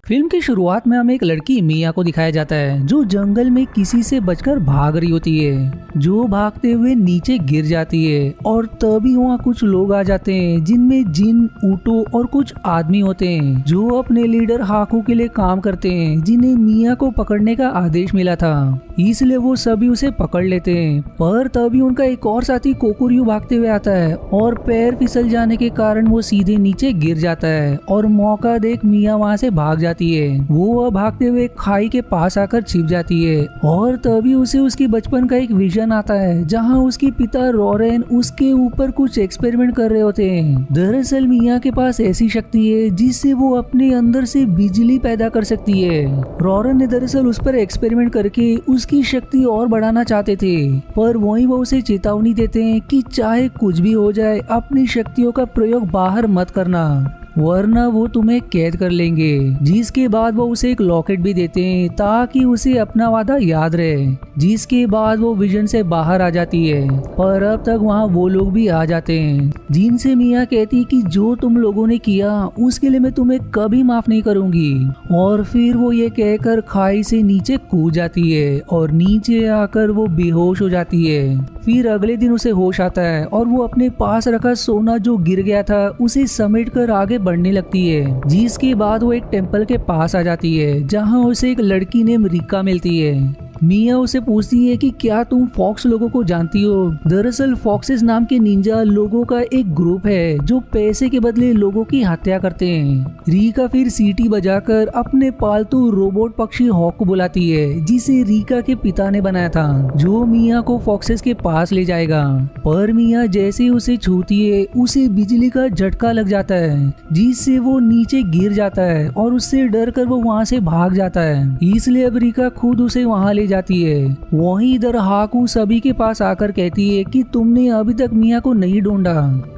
Film की शुरुआत में हमें एक लड़की मिया को दिखाया जाता है जो जंगल में किसी से बचकर भाग रही होती है, जो भागते हुए नीचे गिर जाती है और तभी वहाँ कुछ लोग आ जाते हैं जिनमें जिन, ऊँटों और कुछ आदमी होते हैं जो अपने लीडर हाकू के लिए काम करते हैं, जिन्हें मिया को पकड़ने का आदेश मिला था। इसलिए वो सभी उसे पकड़ लेते हैं, पर तभी उनका एक और साथी कोकुरियो भागते हुए आता है और पैर फिसल जाने के कारण वो सीधे नीचे गिर जाता है और मौका देख मिया वहाँ से भाग जाती है। वो भागते हुए खाई के पास आकर छिप जाती है और तभी उसे उसकी बचपन का एक विजन आता है जहाँ उसके पिता रोरेन उसके ऊपर कुछ एक्सपेरिमेंट कर रहे होते हैं। दरअसल मिया के पास ऐसी शक्ति है जिससे वो अपने अंदर से बिजली पैदा कर सकती है। रोरेन ने दरअसल उस पर एक्सपेरिमेंट करके उसकी शक्ति और बढ़ाना चाहते थे, पर वहीं वो उसे चेतावनी देते हैं कि चाहे कुछ भी हो जाए अपनी शक्तियों का प्रयोग बाहर मत करना, वरना वो तुम्हें कैद कर लेंगे। जिसके बाद वो उसे एक लॉकेट भी देते हैं ताकि उसे अपना वादा याद रहे। जिसके बाद वो विजन से बाहर आ जाती है, पर अब तक वहाँ वो लोग भी आ जाते हैं जिनसे मिया कहती कि जो तुम लोगों ने किया उसके लिए मैं तुम्हें कभी माफ नहीं करूंगी। और फिर वो ये कहकर खाई से नीचे कूद जाती है और नीचे आकर वो बेहोश हो जाती है। फिर अगले दिन उसे होश आता है और वो अपने पास रखा सोना जो गिर गया था उसे समेटकर आगे बढ़ने लगती है। जिसके बाद वो एक टेम्पल के पास आ जाती है जहाँ उसे एक लड़की नेम रिका मिलती है। मिया उसे पूछती है कि क्या तुम फॉक्स लोगों को जानती हो। दरअसल फॉक्सेस नाम के निंजा लोगों का एक ग्रुप है जो पैसे के बदले लोगों की हत्या करते हैं। रिका फिर सीटी बजाकर अपने पालतू रोबोट पक्षी हॉक को बुलाती है जिसे रिका के पिता ने बनाया था, जो मिया को फॉक्सेस के पास ले जाएगा। पर मिया जैसे ही उसे छूती है उसे बिजली का झटका लग जाता है जिससे वो नीचे गिर जाता है और उससे डर कर वो वहाँ से भाग जाता है। इसलिए अब रिका खुद उसे वहाँ ले जाती है। वहीं इधर हाकू सभी के पास आकर कहती है कि तुमने अभी तक मिया को नहीं ढूंढा।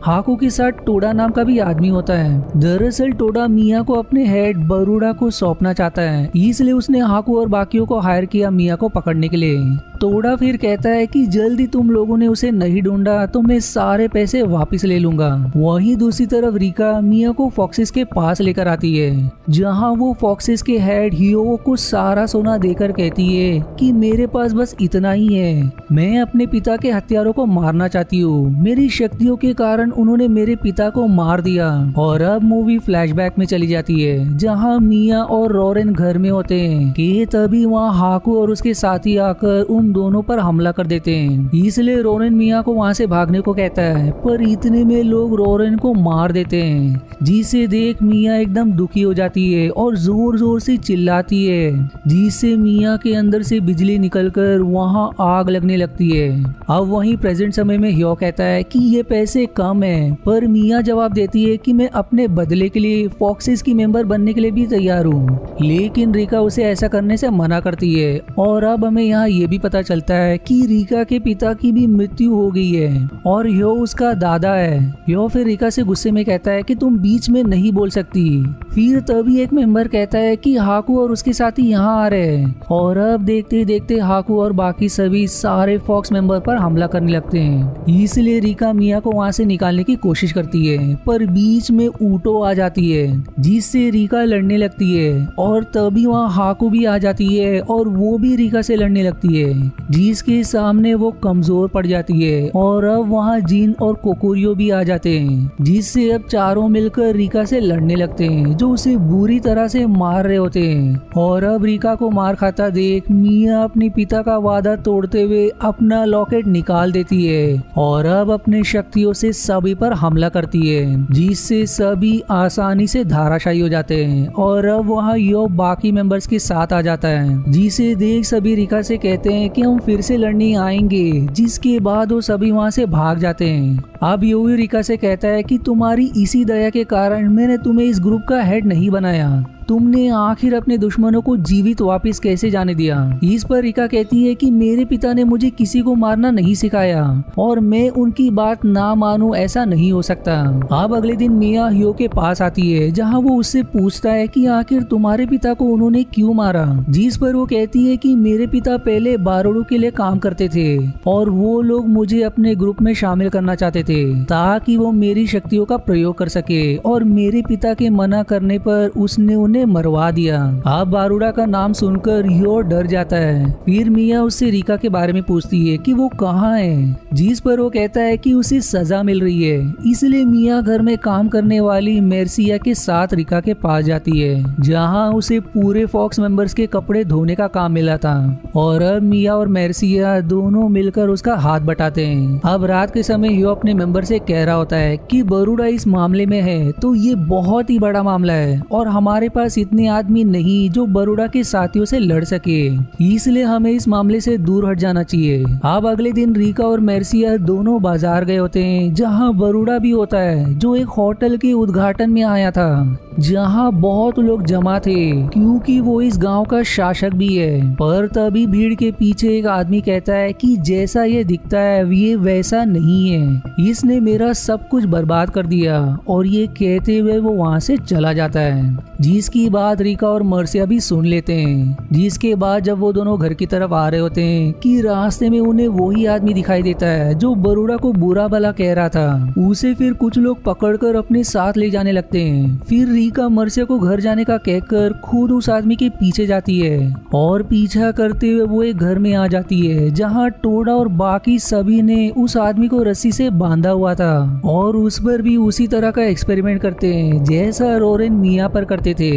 हाकू के साथ टोडा नाम का भी आदमी होता है। दरअसल टोडा मिया को अपने हेड बरूडा को सौंपना चाहता है, इसलिए उसने हाकू और बाकियों को हायर किया मिया को पकड़ने के लिए। टोडा फिर कहता है कि जल्दी तुम लोगों ने उसे नहीं ढूंढा तो मैं सारे पैसे वापस ले लूंगा। वहीं दूसरी तरफ रिका मिया को फॉक्सेस के पास लेकर आती है जहां वो फॉक्सेस के हेड हियो को सारा सोना देकर कहती है कि मेरे पास बस इतना ही है, मैं अपने पिता के हत्यारों को मारना चाहती हूँ। मेरी शक्तियों के कारण उन्होंने मेरे पिता को मार दिया। और अब मूवी फ्लैशबैक में चली जाती है जहाँ मिया और रोरेन घर में होते हैं कि तभी वहाँ हाकू और उसके साथी आकर उन दोनों पर हमला कर देते हैं। इसलिए रोरेन मिया को वहाँ से भागने को कहता है, पर इतने में लोग रोरेन को मार देते हैं जिसे देख मिया एकदम दुखी हो जाती है और जोर जोर से चिल्लाती है जिससे मिया के अंदर से बिजली निकलकर वहाँ आग लगने लगती है। अब वहीं प्रेजेंट समय में ह्यो कहता है कि ये पैसे कम है, पर मिया जवाब देती है कि मैं अपने बदले के लिए फॉक्सेस की मेंबर बनने के लिए भी तैयार हूँ। लेकिन रिका उसे ऐसा करने से मना करती है। और अब हमें यहाँ ये भी पता चलता है कि रिका के पिता की भी मृत्यु हो गई है और ह्यो उसका दादा है। ह्यो फिर रिका से गुस्से में कहता है कि तुम बीच में नहीं बोल सकती। फिर तभी एक मेंबर कहता है कि हाकू और उसके साथी यहाँ आ रहे हैं और अब देखते देखते हाकू और बाकी सभी सारे फॉक्स मेंबर पर हमला करने लगते हैं। इसलिए रिका मिया को वहाँ से निकालने की कोशिश करती है, पर बीच में ऊँटो आ जाती है जिससे रिका लड़ने लगती है। और तभी वहाँ हाकू भी आ जाती है और वो भी रिका से लड़ने लगती है जिसके सामने वो कमजोर पड़ जाती है। और अब वहाँ जिन और कोकुरियो भी आ जाते हैं जिससे अब चारों मिलकर रिका से लड़ने लगते हैं जो उसे बुरी तरह से मार रहे होते हैं। और अब रिका को मार खाता देख मिया अपने पिता का वादा तोड़ते हुए अपना लॉकेट निकाल देती है और अब अपने शक्तियों से सभी पर हमला करती है जिससे सभी आसानी से धाराशायी हो जाते हैं। और अब वहाँ यो बाकी मेंबर्स के साथ आ जाता है जिसे देख सभी रिका से कहते हैं कि हम फिर से लड़ने आएंगे, जिसके बाद वो सभी वहाँ से भाग जाते हैं। अब यूवी रिका से कहता है कि तुम्हारी इसी दया के कारण मैंने तुम्हें इस ग्रुप का हेड नहीं बनाया, तुमने आखिर अपने दुश्मनों को जीवित वापस कैसे जाने दिया। इस पर रिका कहती है कि मेरे पिता ने मुझे किसी को मारना नहीं सिखाया और मैं उनकी बात ना मानूं ऐसा नहीं हो सकता। अब अगले दिन मिया ह्यो के पास आती है जहां वो उससे पूछता है कि आखिर तुम्हारे पिता को उन्होंने क्यों मारा। जिस पर वो कहती है कि मेरे पिता पहले बारोडो के लिए काम करते थे और वो लोग मुझे अपने ग्रुप में शामिल करना चाहते थे ताकि वो मेरी शक्तियों का प्रयोग कर सके, और मेरे पिता के मना करने पर उसने उन्हें मरवा दिया। अब बारूडा का नाम सुनकर ह्यो डर जाता है। फिर मिया उससे रीका के बारे में पूछती है कि वो कहाँ है, जिस पर वो कहता है कि उसे सजा मिल रही है। इसलिए मिया घर में काम करने वाली मेर्सिया के साथ रीका के पास जाती है, जहाँ उसे पूरे फॉक्स मेंबर्स के कपड़े धोने का काम मिला था। और अब मिया और मेर्सिया दोनों मिलकर उसका हाथ बटाते हैं। अब रात के समय ह्यो अपने मेंबर से कह रहा होता है कि बारूडा इस मामले में है तो ये बहुत ही बड़ा मामला है और हमारे पास इतने आदमी नहीं जो बारूडा के साथियों से लड़ सके, इसलिए हमें इस मामले से दूर हट जाना चाहिए। अब अगले दिन रीका और मेर्सिया दोनों बाजार गए होते हैं, जहाँ बारूडा भी होता है, जो एक होटल के उद्घाटन में आया था, जहाँ बहुत लोग जमा थे क्योंकि वो इस गांव का शासक भी है। पर तभी भीड़ के पीछे एक आदमी कहता है कि जैसा ये दिखता है ये वैसा नहीं है, इसने मेरा सब कुछ बर्बाद कर दिया। और ये कहते हुए वो वहाँ से चला जाता है, जिसकी बात रीका और मर्सिया भी सुन लेते हैं। जिसके बाद जब वो दोनों घर की तरफ आ रहे होते हैं कि रास्ते में उन्हें वही आदमी दिखाई देता है जो बारूडा को बुरा भला कह रहा था। उसे फिर कुछ लोग पकड़कर अपने साथ ले जाने लगते हैं। फिर रीका मर्सिया को घर जाने का कहकर खुद उस आदमी के पीछे जाती है और पीछा करते हुए वो एक घर में आ जाती है, जहाँ टोडा और बाकी सभी ने उस आदमी को रस्सी से बांधा हुआ था और उस पर भी उसी तरह का एक्सपेरिमेंट करते हैं जैसा रोरेन मिया पर करते थे।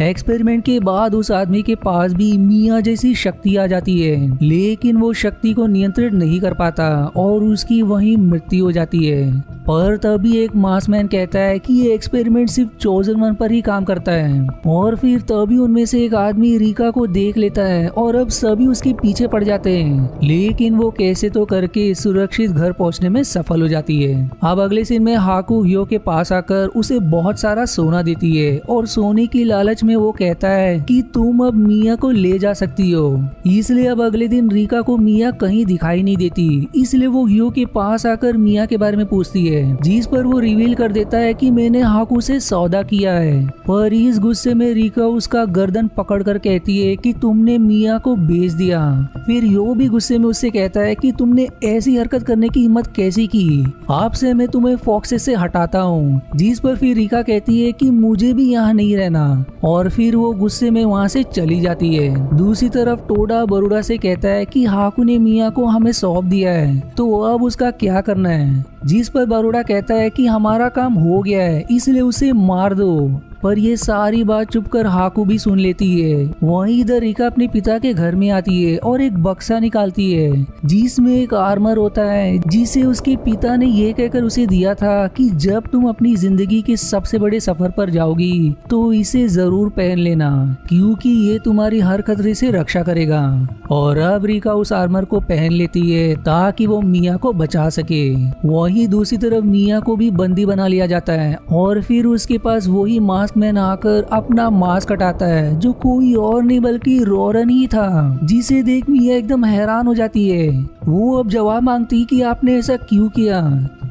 एक्सपेरिमेंट के बाद उस आदमी के पास भी मिया जैसी शक्ति आ जाती है, लेकिन वो शक्ति को नियंत्रित नहीं कर पाता और उसकी वहीं मृत्यु हो जाती है। पर तभी एक मासमैन कहता है कि ये एक्सपेरिमेंट सिर्फ चोजन वन पर ही काम करता है। और फिर तभी उनमें से एक आदमी रीका को देख लेता है और अब सभी उसके पीछे पड़ जाते हैं, लेकिन वो कैसे तो करके सुरक्षित घर पहुंचने में सफल हो जाती है। अब अगले सीन में हाकू ह्यो के पास आकर उसे बहुत सारा सोना देती है और सोने की लालच में वो कहता है कि तुम अब मिया को ले जा सकती हो। इसलिए अब अगले दिन रीका को मिया कहीं दिखाई नहीं देती, इसलिए वो ह्यो के पास आकर मिया के बारे में पूछती है, जिस पर वो रिवील कर देता है कि मैंने हाकू से सौदा किया है। पर इस गुस्से में रीका उसका गर्दन पकड़कर कहती है कि तुमने मिया को बेच दिया। फिर ह्यो भी गुस्से में उससे कहता है कि तुमने ऐसी हरकत करने की हिम्मत कैसी की, आपसे मैं तुम्हें फॉक्सेस से हटाता हूँ। जिस पर फिर रीका कहती है कि मुझे भी यहाँ नहीं रहना, और फिर वो गुस्से में वहाँ से चली जाती है। दूसरी तरफ टोडा बारूडा से कहता है कि हाकू ने मिया को हमें सौंप दिया है तो अब उसका क्या करना है। जिस पर बारूडा कहता है कि हमारा काम हो गया है इसलिए उसे मार दो। पर ये सारी बात चुप कर हाकू भी सुन लेती है। वहीं इधर रीका अपने पिता के घर में आती है और एक बक्सा निकालती है जिसमें एक आर्मर होता है, जिसे उसके पिता ने ये कहकर उसे दिया था कि जब तुम अपनी जिंदगी के सबसे बड़े सफर पर जाओगी तो इसे जरूर पहन लेना, क्योंकि ये तुम्हारी हर खतरे से रक्षा करेगा। और अब रीका उस आर्मर को पहन लेती है ताकि वो मिया को बचा सके। वहीं दूसरी तरफ मिया को भी बंदी बना लिया जाता है और फिर उसके पास वही मास्क मैन आकर अपना मास्क हटाता है, जो कोई और नहीं बल्कि रोरन ही था। जिसे देख मिया एकदम हैरान हो जाती है। वो अब जवाब मांगती कि आपने ऐसा क्यों किया,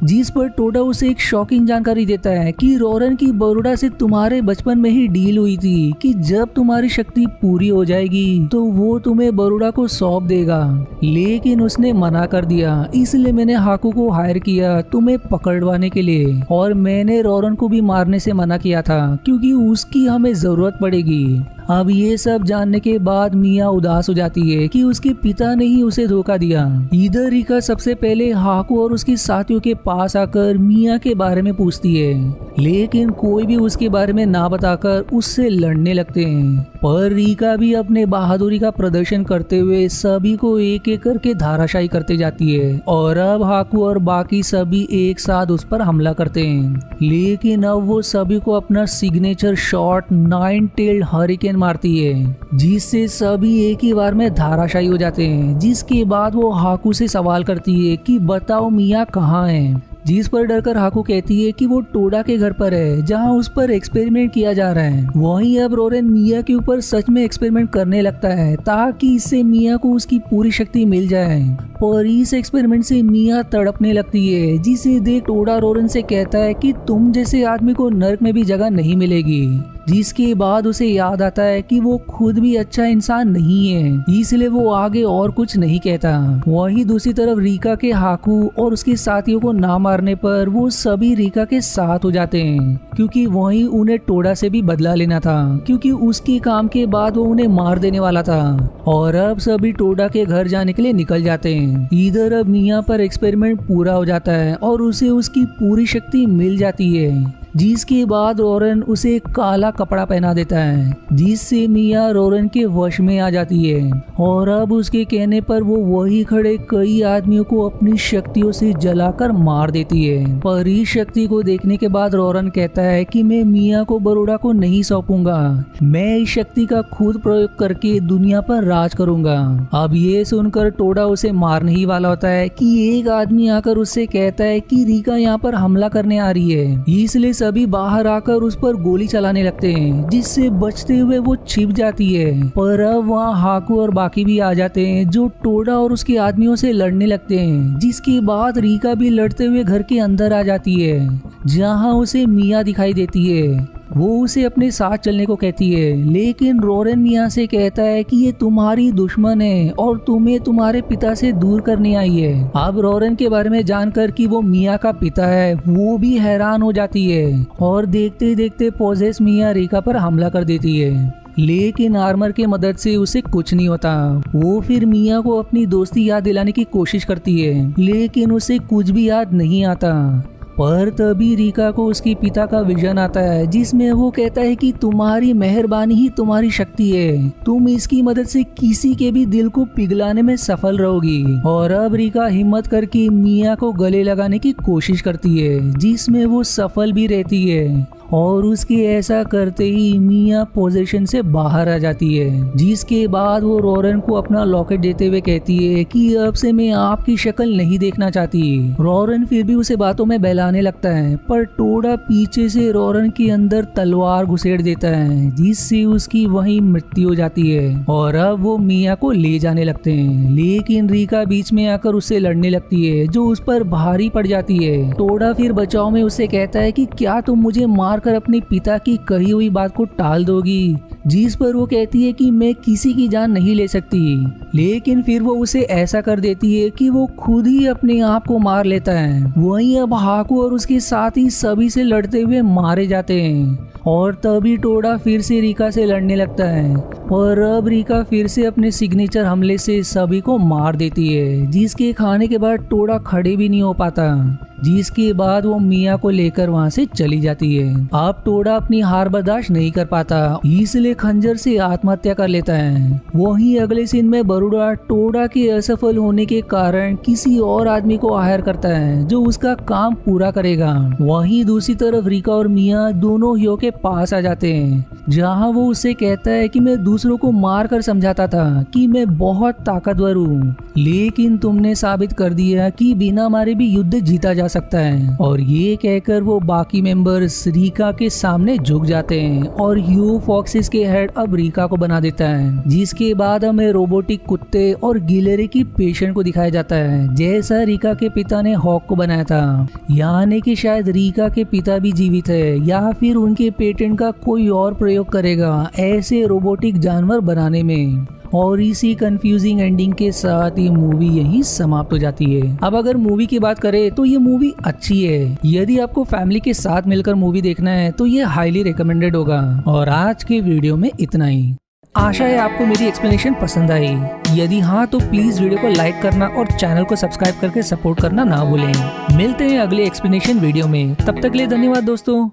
जिस पर टोडा उसे एक शॉकिंग जानकारी देता है कि रोरन की बारूडा से तुम्हारे बचपन में ही डील हुई थी कि जब तुम्हारी शक्ति पूरी हो जाएगी तो वो तुम्हें बारूडा को सौंप देगा, लेकिन उसने मना कर दिया। इसलिए मैंने हाकू को हायर किया तुम्हें पकड़वाने के लिए, और मैंने रोरन को भी मारने से मना किया था क्योंकि उसकी हमें जरूरत पड़ेगी। अब ये सब जानने के बाद मिया उदास हो जाती है कि उसके पिता ने ही उसे धोखा दिया। इधर रीका सबसे पहले हाकू और उसके साथियों के पास आकर मिया के बारे में पूछती है, लेकिन कोई भी उसके बारे में ना बताकर उससे लड़ने लगते हैं। पर रीका भी अपने बहादुरी का प्रदर्शन करते हुए सभी को एक एक करके धाराशायी करते जाती है और अब हाकू और बाकी सभी एक साथ उस पर हमला करते हैं। लेकिन अब वो सभी को अपना सिग्नेचर शॉट 9 टेल्ड हरिकेन मारती है, जिससे सभी एक ही बार में धाराशायी हो जाते हैं। जिसके बाद वो हाकू से सवाल करती है कि बताओ मिया कहाँ है। जिस पर डरकर हाकू कहती है कि वो टोडा के घर पर है जहां उस पर एक्सपेरिमेंट किया जा रहा है। वहीं अब रोरेन मिया के ऊपर सच में एक्सपेरिमेंट करने लगता है ताकि इससे मिया को उसकी पूरी शक्ति मिल जाए। पर इस एक्सपेरिमेंट से मिया तड़पने लगती है, जिसे देख टोडा रोरेन से कहता है कि तुम जैसे आदमी को नर्क में भी जगह नहीं मिलेगी। जिसके बाद उसे याद आता है कि वो खुद भी अच्छा इंसान नहीं है, इसलिए वो आगे और कुछ नहीं कहता। वहीं दूसरी तरफ रीका के हाकू और उसके साथियों को ना मारने पर वो सभी रीका के साथ हो जाते हैं, क्योंकि वहीं उन्हें टोडा से भी बदला लेना था, क्योंकि उसके काम के बाद वो उन्हें मार देने वाला था। और अब सभी टोडा के घर जाने के लिए निकल जाते हैं। इधर अब मिया पर एक्सपेरिमेंट पूरा हो जाता है और उसे उसकी पूरी शक्ति मिल जाती है, जिसके बाद रोरन उसे एक काला कपड़ा पहना देता है, जिससे मिया रोरन के वश में आ जाती है। और अब उसके कहने पर वो वही खड़े कई आदमियों को अपनी शक्तियों से जलाकर मार देती है। पर इस शक्ति को देखने के बाद रोरन कहता है कि मैं मिया को बरोड़ा को नहीं सौंपूंगा, मैं इस शक्ति का खुद प्रयोग करके दुनिया पर राज करूंगा। अब ये सुनकर टोडा उसे मारने ही वाला होता है कि एक आदमी आकर उससे कहता है कि रीका यहाँ पर हमला करने आ रही है, इसलिए सभी बाहर आकर उस पर गोली चलाने लगते हैं, जिससे बचते हुए वो छिप जाती है। पर अब वहाँ हाकू और बाकी भी आ जाते हैं, जो टोडा और उसके आदमियों से लड़ने लगते हैं। जिसके बाद रीका भी लड़ते हुए घर के अंदर आ जाती है, जहाँ उसे मिया दिखाई देती है। वो उसे अपने साथ चलने को कहती है, लेकिन रोरन मिया से कहता है कि ये तुम्हारी दुश्मन है और तुम्हें तुम्हारे पिता से दूर करने आई है। अब रोरन के बारे में जानकर कि वो मिया का पिता है, वो भी हैरान हो जाती है और देखते देखते पोजेस मिया रीका पर हमला कर देती है। लेकिन आर्मर की मदद से उसे कुछ नहीं होता। वो फिर मिया को अपनी दोस्ती याद दिलाने की कोशिश करती है, लेकिन उसे कुछ भी याद नहीं आता। पर तभी रीका को उसके पिता का विजन आता है, जिसमें वो कहता है कि तुम्हारी मेहरबानी ही तुम्हारी शक्ति है, तुम इसकी मदद से किसी के भी दिल को पिघलाने में सफल रहोगी। और अब रीका हिम्मत करके मिया को गले लगाने की कोशिश करती है, जिसमें वो सफल भी रहती है। और उसके ऐसा करते ही मिया पोजीशन से बाहर आ जाती है, जिसके बाद वो रोरन को अपना लॉकेट देते हुए कहती है कि अब से मैं आपकी शक्ल नहीं देखना चाहती। रोरन फिर भी उसे बातों में बहलाने लगता है, पर टोडा पीछे से रोरन के अंदर तलवार घुसेड़ देता है, जिससे उसकी वहीं मृत्यु हो जाती है। और अब वो मिया को ले जाने लगते हैं, लेकिन रीका बीच में आकर उससे लड़ने लगती है, जो उस पर भारी पड़ जाती है। टोडा फिर बचाव में उससे कहता है कि क्या तुम मुझे मार कर अपने पिता की कही हुई बात को टाल दोगी, जिस पर वो कहती है कि मैं किसी की जान नहीं ले सकती। लेकिन फिर वो उसे ऐसा कर देती है कि वो खुद ही अपने आप को मार लेता है। वहीं अब हाकू और उसके साथी सभी से लड़ते हुए मारे जाते हैं। और तभी टोडा फिर से रीका से लड़ने लगता है, और अब रीका फिर से अपने सिग्नेचर हमले से सभी को मार देती है, जिसके खाने के बाद टोडा खड़े भी नहीं हो पाता। जिसके बाद वो मिया को लेकर वहाँ से चली जाती है। अब टोडा अपनी हार बर्दाश्त नहीं कर पाता, इसलिए खंजर से आत्महत्या कर लेता है। वहीं अगले सीन में बरोड़ा टोडा के असफल होने के कारण किसी और आदमी को हायर करता है, जो उसका काम पूरा करेगा। वहीं दूसरी तरफ रीका और मिया दोनों हीरो के पास आ जाते हैं, जहाँ वो उससे कहता है कि मैं दूसरों को मार कर समझाता था कि मैं बहुत ताकतवर हूँ, लेकिन तुमने साबित कर दिया कि बिना मारे भी युद्ध जीता जा सकता है। और ये कहकर वो बाकी मेंबर्स रीका के सामने झुक जाते हैं, और ह्यू फॉक्सेस के हेड अब रीका को बना देता है। जिसके बाद हमें रोबोटिक कुत्ते और गिलेरी की पेशेंट को दिखाया जाता है, जैसा रीका के पिता ने हॉक को बनाया था। यानी कि शायद रीका के पिता भी जीवित है, या फिर उनके पेटेंट का कोई और प्रयोग करेगा ऐसे रोबोटिक जानवर बनाने में। और इसी कंफ्यूजिंग एंडिंग के साथ ये मूवी यहीं समाप्त हो जाती है। अब अगर मूवी की बात करें तो ये मूवी अच्छी है। यदि आपको फैमिली के साथ मिलकर मूवी देखना है तो ये हाईली रिकमेंडेड होगा। और आज के वीडियो में इतना ही। आशा है आपको मेरी एक्सप्लेनेशन पसंद आई। यदि हाँ तो प्लीज वीडियो को लाइक करना और चैनल को सब्सक्राइब करके सपोर्ट करना ना भूलें। मिलते हैं अगले एक्सप्लेनेशन वीडियो में, तब तक के लिए धन्यवाद दोस्तों।